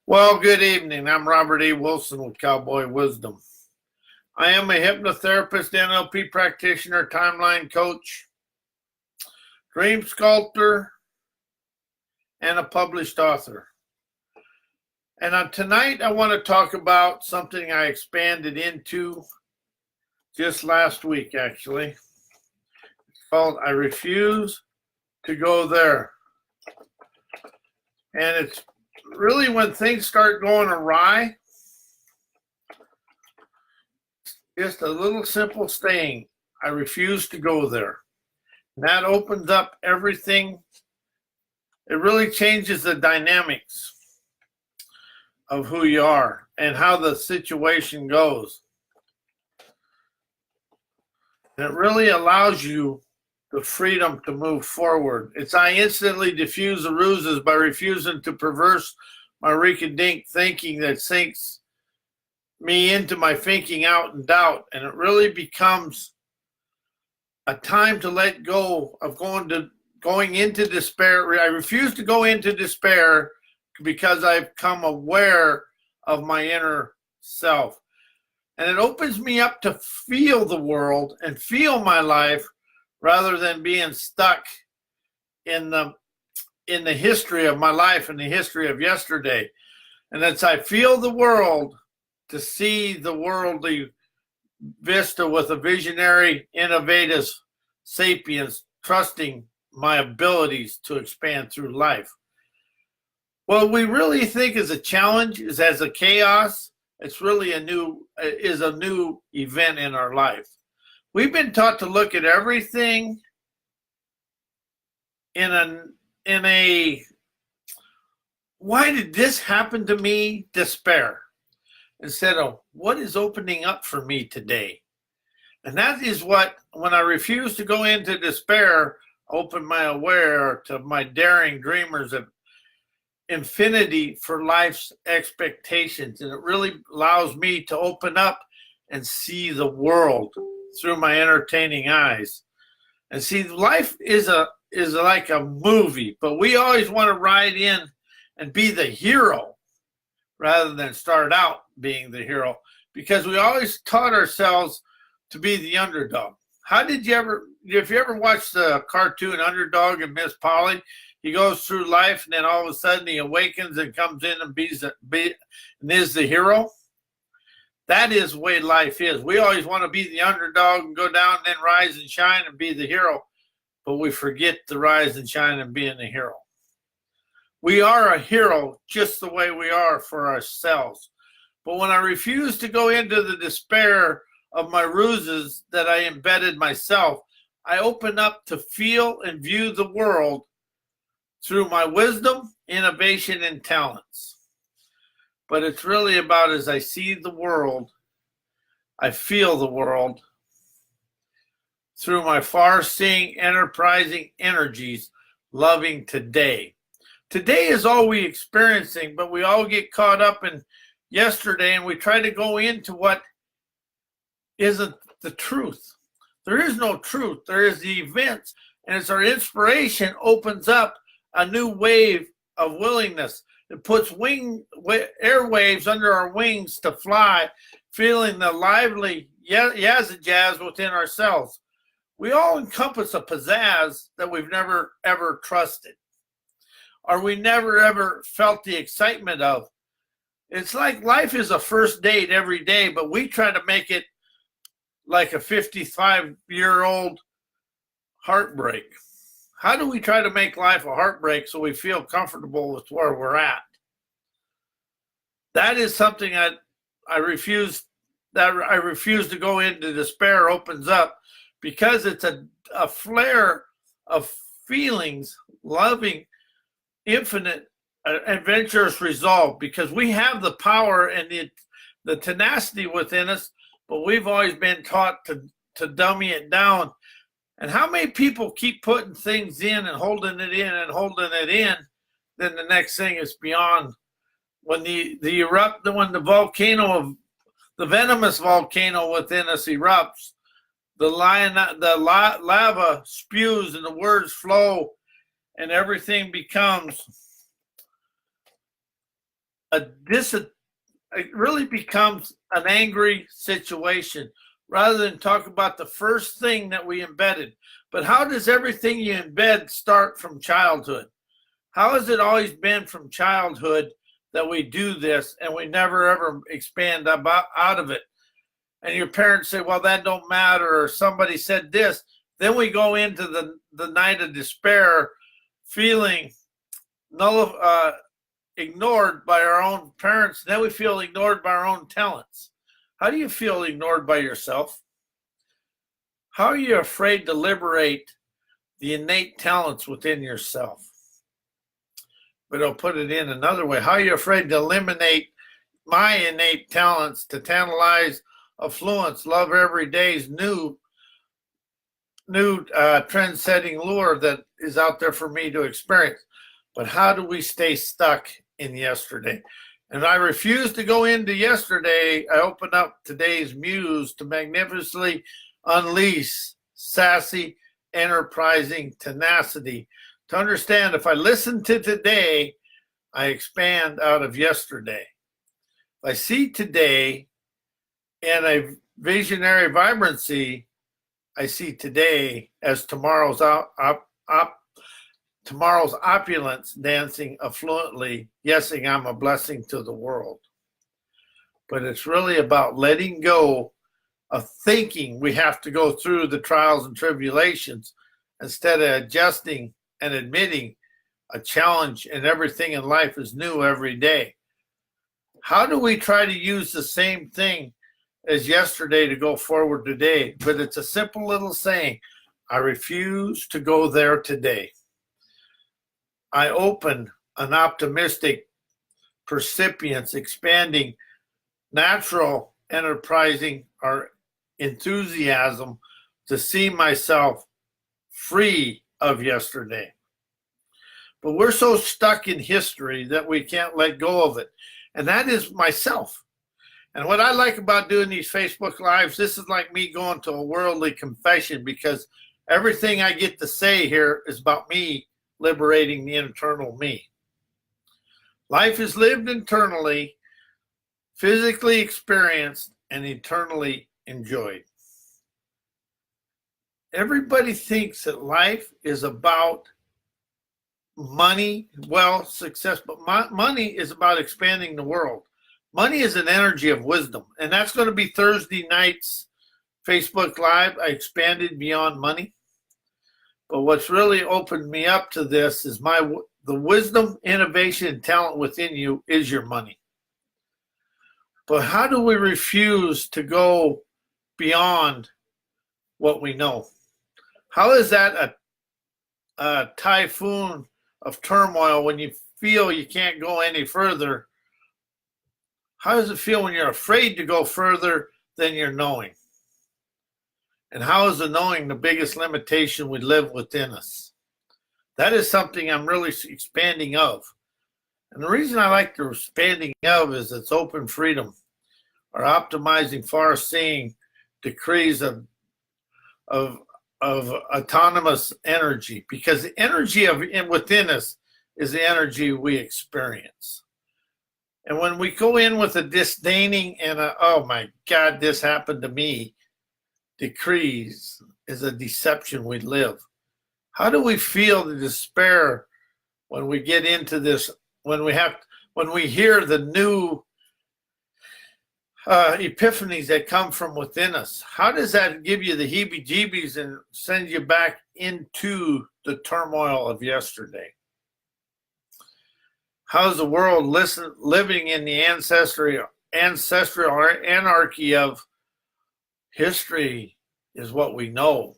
Well, good evening. I'm Robert E. Wilson with Cowboy Wisdom. I am a hypnotherapist, NLP practitioner, timeline coach, dream sculptor, and a published author. And tonight I want to talk about something I expanded into just last week, actually. It's called I Refuse to Go There. And it's really when things start going awry, just a little simple saying, I refuse to go there. And that opens up everything. It really changes the dynamics of who you are and how the situation goes. And it really allows you the freedom to move forward. It's I instantly defuse the ruses by refusing to perverse my rink and dink thinking that sinks me into my thinking out and doubt. And it really becomes a time to let go of going into despair. I refuse to go into despair because I've become aware of my inner self. And it opens me up to feel the world and feel my life rather than being stuck in the history of my life and the history of yesterday. And as I feel the world, to see the worldly vista with a visionary, innovative sapiens, trusting my abilities to expand through life. What we really think is a challenge is as a chaos, it's really a new event in our life. We've been taught to look at everything in a why did this happen to me despair, instead of what is opening up for me today. And that is what, when I refuse to go into despair, open my aware to my daring dreamers of infinity for life's expectations. And it really allows me to open up and see the world through my entertaining eyes. And see, life is like a movie, but we always want to ride in and be the hero rather than start out being the hero, because we always taught ourselves to be the underdog. If you ever watched the cartoon Underdog and Miss Polly, he goes through life and then all of a sudden he awakens and comes in and is the hero. That is the way life is. We always want to be the underdog and go down and then rise and shine and be the hero. But we forget to rise and shine and being the hero. We are a hero just the way we are for ourselves. But when I refuse to go into the despair of my ruses that I embedded myself, I open up to feel and view the world through my wisdom, innovation, and talents. But it's really about as I see the world, I feel the world through my far-seeing, enterprising energies, loving today. Today is all we experiencing, but we all get caught up in yesterday and we try to go into what isn't the truth. There is no truth. There is the events, and it's our inspiration opens up a new wave of willingness. It puts airwaves under our wings to fly, feeling the lively jazz within ourselves. We all encompass a pizzazz that we've never, ever trusted, or we never, ever felt the excitement of. It's like life is a first date every day, but we try to make it like a 55-year-old heartbreak. How do we try to make life a heartbreak so we feel comfortable with where we're at? That is something I refuse to go into despair opens up, because it's a flare of feelings, loving, infinite, adventurous resolve, because we have the power and the tenacity within us, but we've always been taught to dummy it down. And how many people keep putting things in and holding it in and holding it in, then the next thing is beyond. When the venomous volcano within us erupts, the lava spews and the words flow, and everything becomes it really becomes an angry situation rather than talk about the first thing that we embedded. But how does everything you embed start from childhood? How has it always been from childhood that we do this and we never ever expand out of it? And your parents say, well, that don't matter, or somebody said this. Then we go into the night of despair, feeling ignored by our own parents. Then we feel ignored by our own talents. How do you feel ignored by yourself? How are you afraid to liberate the innate talents within yourself? But I'll put it in another way. How are you afraid to eliminate my innate talents, to tantalize affluence, love every day's new trend-setting lure that is out there for me to experience? But how do we stay stuck in yesterday? And I refuse to go into yesterday. I open up today's muse to magnificently unleash sassy, enterprising tenacity. To understand, if I listen to today, I expand out of yesterday. If I see today in a visionary vibrancy, I see today as tomorrow's opulence dancing affluently, yesing I'm a blessing to the world. But it's really about letting go of thinking we have to go through the trials and tribulations instead of adjusting and admitting a challenge and everything in life is new every day. How do we try to use the same thing as yesterday to go forward today? But it's a simple little saying. I refuse to go there today. I open an optimistic percipience, expanding, natural, enterprising, or enthusiasm to see myself free of yesterday. But we're so stuck in history that we can't let go of it. And that is myself. And what I like about doing these Facebook Lives, this is like me going to a worldly confession, because everything I get to say here is about me liberating the internal me. Life is lived internally, physically experienced, and eternally enjoyed. Everybody thinks that life is about money, wealth, success, but money is about expanding the world. Money is an energy of wisdom, and that's going to be Thursday night's Facebook Live. I expanded beyond money. But what's really opened me up to this is the wisdom, innovation, and talent within you is your money. But how do we refuse to go beyond what we know? How is that a typhoon of turmoil when you feel you can't go any further? How does it feel when you're afraid to go further than your knowing? And how is the knowing the biggest limitation we live within us? That is something I'm really expanding of. And the reason I like the expanding of is it's open freedom, or optimizing, far-seeing decrees of autonomous energy, because the energy within us is the energy we experience. And when we go in with a disdaining and oh my God, this happened to me, decrees is a deception we live. How do we feel the despair when we get into this, when we hear the new epiphanies that come from within us? How does that give you the heebie-jeebies and send you back into the turmoil of yesterday? How's the world living in the ancestral anarchy of history is what we know?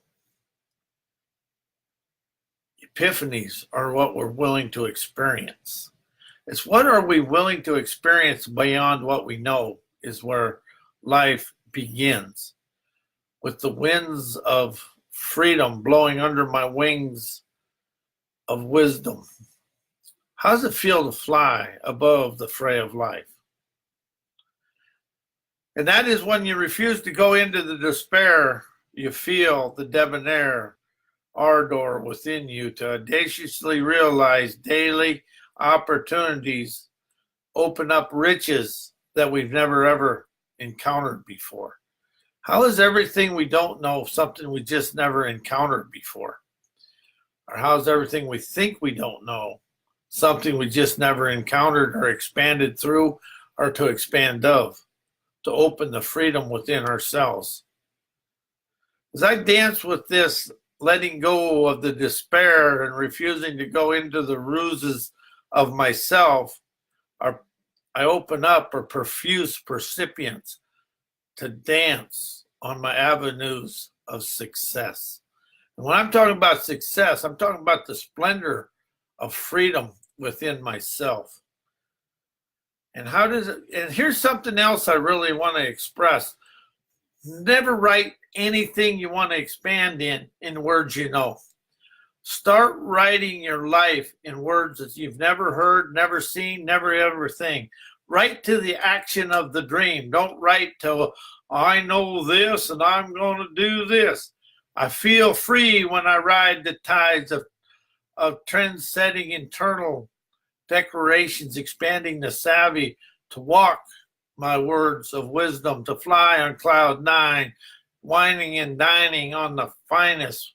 Epiphanies are what we're willing to experience. It's what are we willing to experience beyond what we know is where life begins. With the winds of freedom blowing under my wings of wisdom. How does it feel to fly above the fray of life? And that is when you refuse to go into the despair, you feel the debonair ardor within you to audaciously realize daily opportunities open up riches that we've never ever encountered before? How is everything we don't know something we just never encountered before? Or how is everything we think we don't know something we just never encountered or expanded through or to expand of, to open the freedom within ourselves? As I dance with this, letting go of the despair and refusing to go into the ruses of myself, I open up or perfuse percipients to dance on my avenues of success. And when I'm talking about success, I'm talking about the splendor of freedom within myself. And how does it, and here's something else I really want to express. Never write anything you want to expand in words you know. Start writing your life in words that you've never heard, never seen, never ever think. Write to the action of the dream. Don't write to, I know this and I'm going to do this. I feel free when I ride the tides of trend-setting internal declarations, expanding the savvy to walk my words of wisdom, to fly on cloud nine, whining and dining on the finest,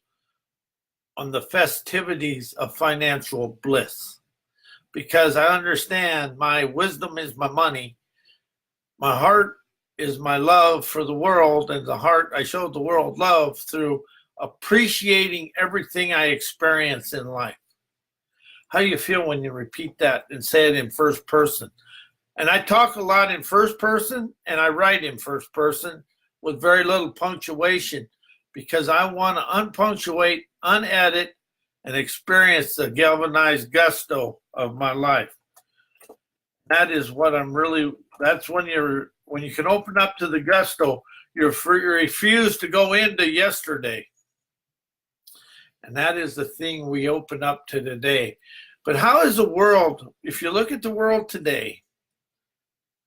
on the festivities of financial bliss. Because I understand my wisdom is my money, my heart is my love for the world, and the heart I show the world love through appreciating everything I experience in life. How do you feel when you repeat that and say it in first person? And I talk a lot in first person and I write in first person with very little punctuation because I want to unpunctuate, unedit, and experience the galvanized gusto of my life. That is what I'm really, that's when you can open up to the gusto, you refuse to go into yesterday. And that is the thing we open up to today. But how is the world, if you look at the world today,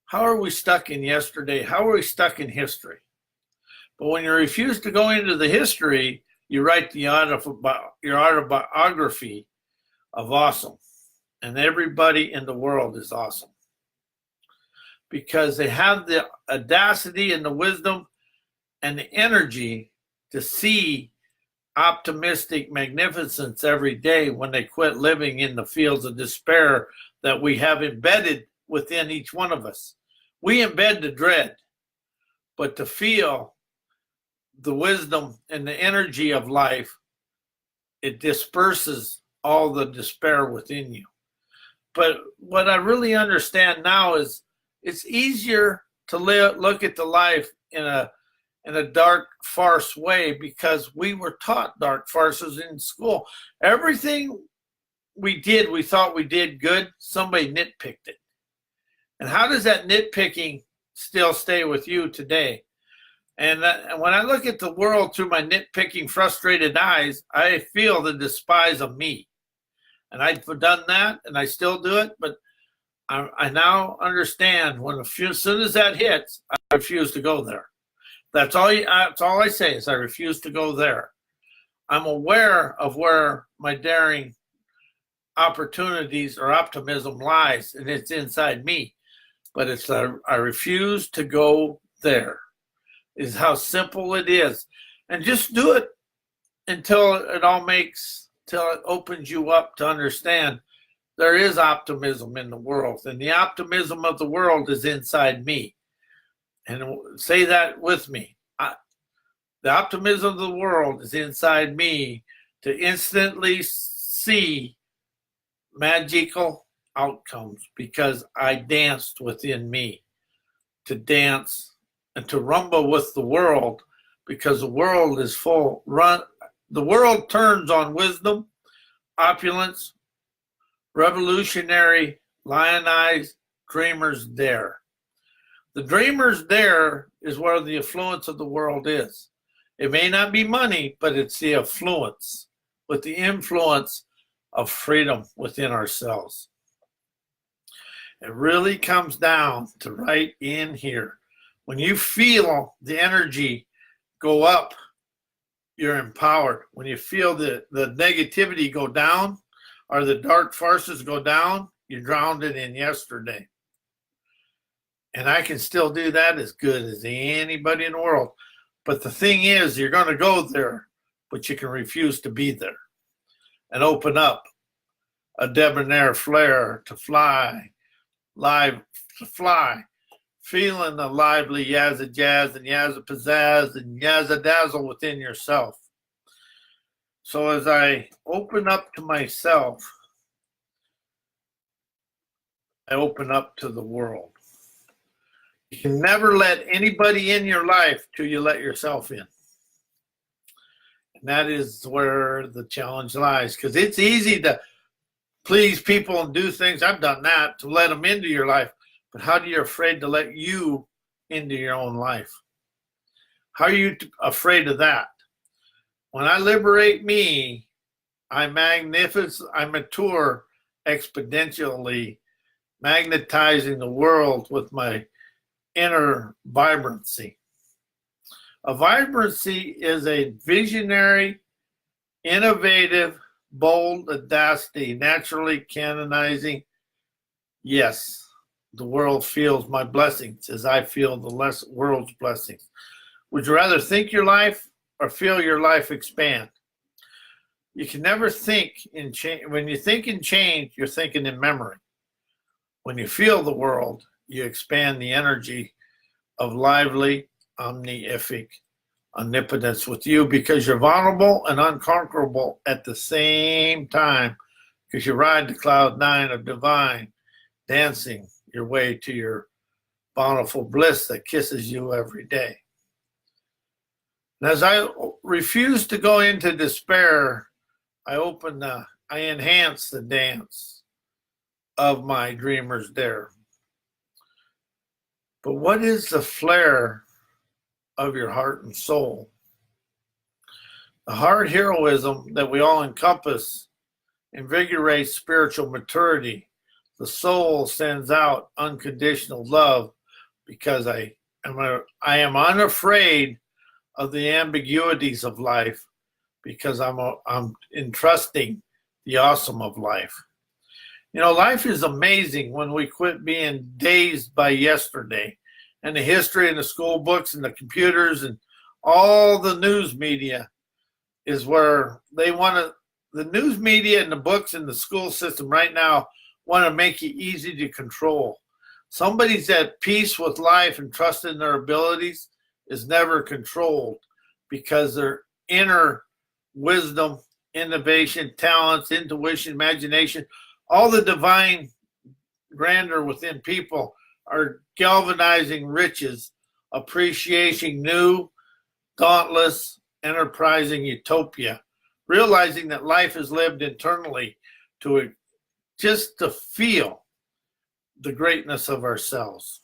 how are we stuck in yesterday? How are we stuck in history? But when you refuse to go into the history, you write your autobiography of awesome. And everybody in the world is awesome. Because they have the audacity and the wisdom and the energy to see optimistic magnificence every day when they quit living in the fields of despair that we have embedded within each one of us. We embed the dread, but to feel the wisdom and the energy of life, it disperses all the despair within you. But what I really understand now is it's easier to look at the life in a dark farce way because we were taught dark farces in school. Everything we did, we thought we did good, somebody nitpicked it. And how does that nitpicking still stay with you today? And when I look at the world through my nitpicking, frustrated eyes, I feel the despise of me. And I've done that, and I still do it, but I now understand when as soon as that hits, I refuse to go there. That's all I say is I refuse to go there. I'm aware of where my daring opportunities or optimism lies, and it's inside me. But it's I refuse to go there. Is how simple it is. And just do it until it opens you up to understand there is optimism in the world. And the optimism of the world is inside me. And say that with me. The optimism of the world is inside me to instantly see magical outcomes because I danced within me to dance and to rumble with the world because the world is the world turns on wisdom, opulence, revolutionary, lionize, dreamers dare. The dreamers dare is where the affluence of the world is. It may not be money, but it's the affluence with the influence of freedom within ourselves. It really comes down to right in here. When you feel the energy go up, you're empowered. When you feel the negativity go down or the dark farces go down, you drowned it in yesterday. And I can still do that as good as anybody in the world. But the thing is, you're going to go there, but you can refuse to be there and open up a debonair flair to fly, feeling the lively yazza jazz and yazza pizzazz and yazza dazzle within yourself. So as I open up to myself, I open up to the world. You can never let anybody in your life till you let yourself in. And that is where the challenge lies, because it's easy to please people and do things. I've done that, to let them into your life. But how do you afraid to let you into your own life? How are you afraid of that? When I liberate me, I mature exponentially, magnetizing the world with my inner vibrancy. A vibrancy is a visionary, innovative, bold audacity, naturally canonizing. Yes, the world feels my blessings as I feel the world's blessings. Would you rather think your life or feel your life expand? You can never think in change. When you think in change, you're thinking in memory. When you feel the world, you expand the energy of lively, omnific omnipotence with you, because you're vulnerable and unconquerable at the same time, because you ride the cloud nine of divine, dancing your way to your bountiful bliss that kisses you every day. And as I refuse to go into despair, I enhance the dance of my dreamer's dare. But what is the flair of your heart and soul? The hard heroism that we all encompass invigorates spiritual maturity. The soul sends out unconditional love because I am unafraid of the ambiguities of life, because I'm entrusting the awesome of life. You know, life is amazing when we quit being dazed by yesterday and the history and the school books and the computers and all the news media is where they want to, the news media and the books and the school system right now want to make you easy to control. Somebody's at peace with life and trust in their abilities is never controlled, because their inner wisdom, innovation, talents, intuition, imagination, all the divine grandeur within people are galvanizing riches, appreciating new, dauntless, enterprising utopia, realizing that life is lived internally to just to feel the greatness of ourselves.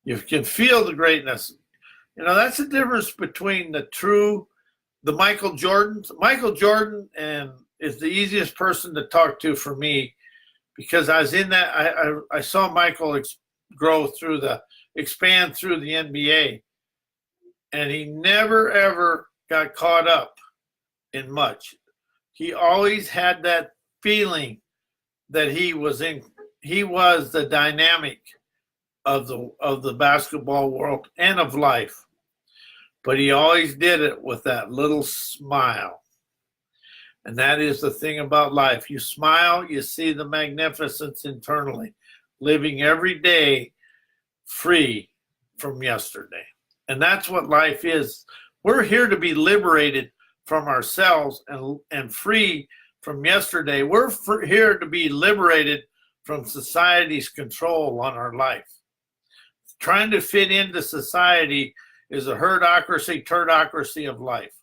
You can feel the greatness. You know, that's the difference between the Michael Jordan is the easiest person to talk to for me, because I was in that, I saw Michael expand through the NBA, and he never ever got caught up in much. He always had that feeling that he was the dynamic of the basketball world and of life. But he always did it with that little smile. And that is the thing about life. You smile, you see the magnificence internally, living every day free from yesterday. And that's what life is. We're here to be liberated from ourselves and free from yesterday. We're here to be liberated from society's control on our life. Trying to fit into society is a herdocracy, turdocracy of life.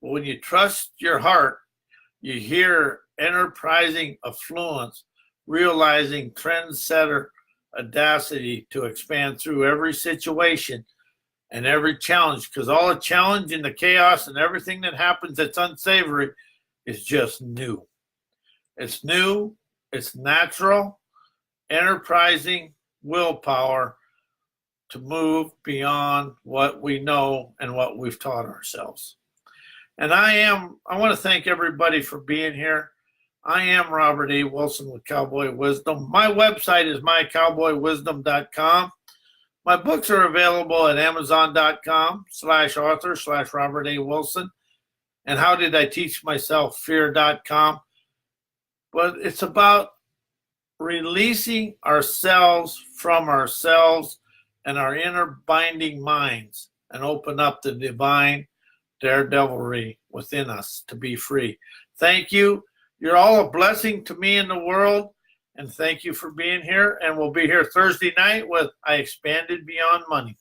But when you trust your heart, you hear enterprising affluence, realizing trendsetter audacity to expand through every situation and every challenge, because all the challenge and the chaos and everything that happens that's unsavory is just new. It's new, it's natural, enterprising willpower to move beyond what we know and what we've taught ourselves. And I want to thank everybody for being here. I am Robert A. Wilson with Cowboy Wisdom. My website is mycowboywisdom.com. My books are available at amazon.com/author/Robert A. Wilson. And how did I teach myself fear.com. But it's about releasing ourselves from ourselves and our inner binding minds and open up the divine daredevilry within us to be free. Thank you. You're all a blessing to me in the world. And thank you for being here. And we'll be here Thursday night with I Expanded Beyond Money.